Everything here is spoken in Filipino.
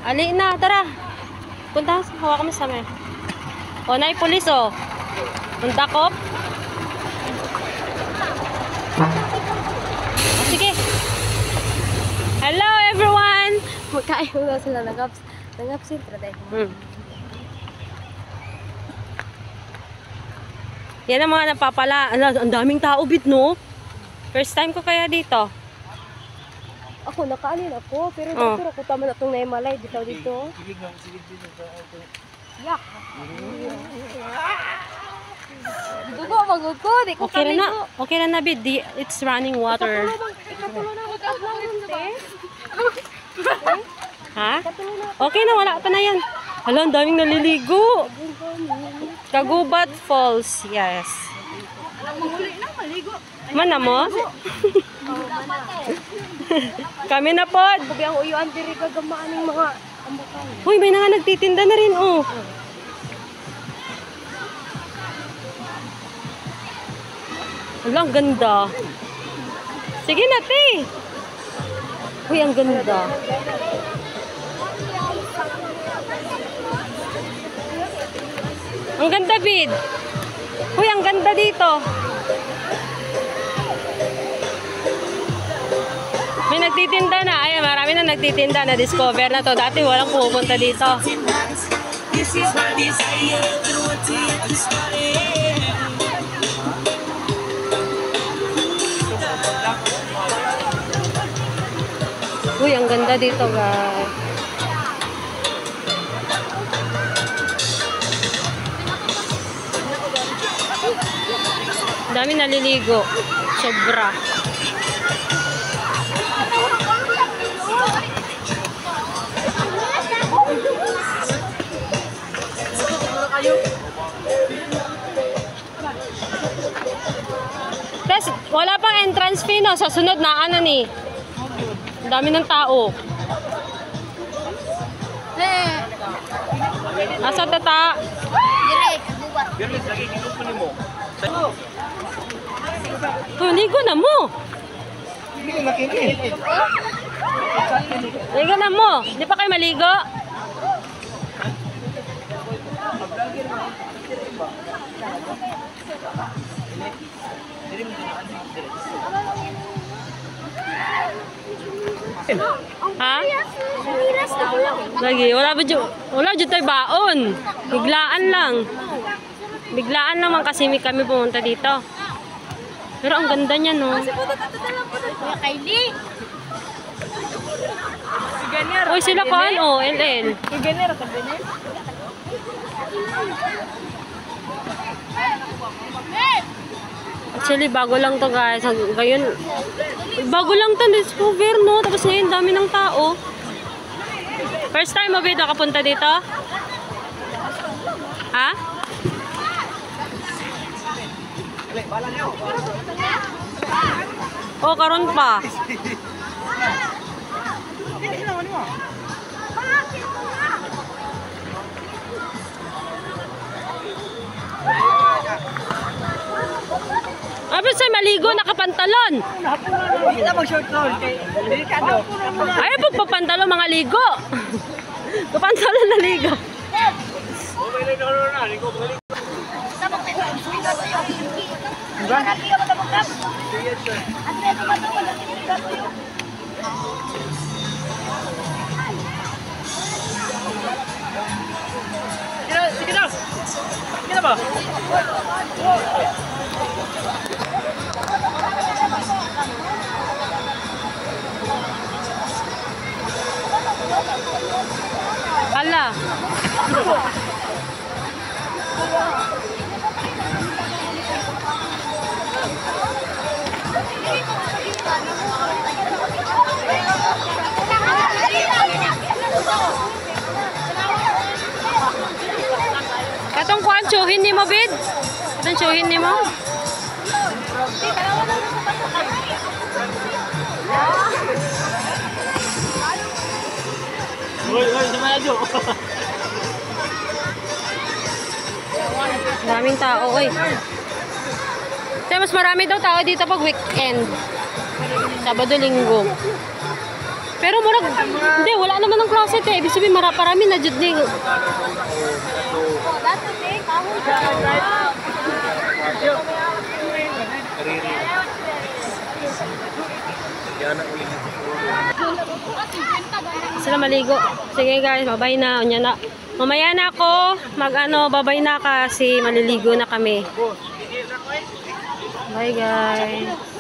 Ali na, tara. Punta, hawa kami sa may. O, na pulis o. Punta ko. Sige. Hello everyone. Magkain mo daw sila nag-absent. Yan ang mga napapala. Ang daming tao bit, no? First time ko kaya dito. Ako, nakaalin ako. Pero dito ako tama na itong naimalay. Dito. Yak. Dugo, magod ko. Di ko kaligo. Okay na, bid. It's running water. Ikatulo na magkablang yun, diba? Ha? Okay na, wala pa na yan. Hala, ang daming naliligo. Kagubat Falls, yes. Mana mo? Kami na po. Sabi ang uyuan, diri gagamaan ng mga ambukan. Uy, may nga nagtitinda na rin, oh. Hala, ang ganda. Sige na, te. Uy, ang ganda. Ang ganda, bid. Uy, ang ganda dito. May nagtitinda na. Ayan, marami na nagtitinda. Na-discover na to. Dati walang pupunta dito. Uy, ang ganda dito, guys. Dami naliligo. Sobra. Tapos, wala pang entrance fee, no? Sa sunod na, ano ni? Ang dami ng tao. Asa tata? Ligo na mo. Ligo na mo. Di pa kayo maligo? Ha? Lagi, wala jud tayo baon. Biglaan lang. Biglaan naman kasi kami pumunta dito. Pero ang ganda niya, no? Uy, sila kaan, oh, LL. Actually, bago lang to, guys. Ngayon, bago lang to, discover, no? Tapos ngayon, dami ng tao. First time mo, Bid, nakapunta dito? Ha? Oh, karon pa. Abis ay maligo, nakapantalon. Kita mag-short roll kay delikado. Ay, pagpapantalon mga ligo. Kapantalon na ligo. Sige na. Sige ba? Hala. Katong kuan tsuhin ni mo, Bid? Katong tsuhin ni mo? Maraming tao, oy. Kaya mas marami daw tao dito pag weekend. Sabado, Linggo. Pero murag, hindi, wala naman ng closet eh. Ibig sabihin, parami na jud ni. Sila maligo. Sige guys, babay na. Unya na. Mamaya na ako. Babay na kasi maliligo na kami. Bye guys.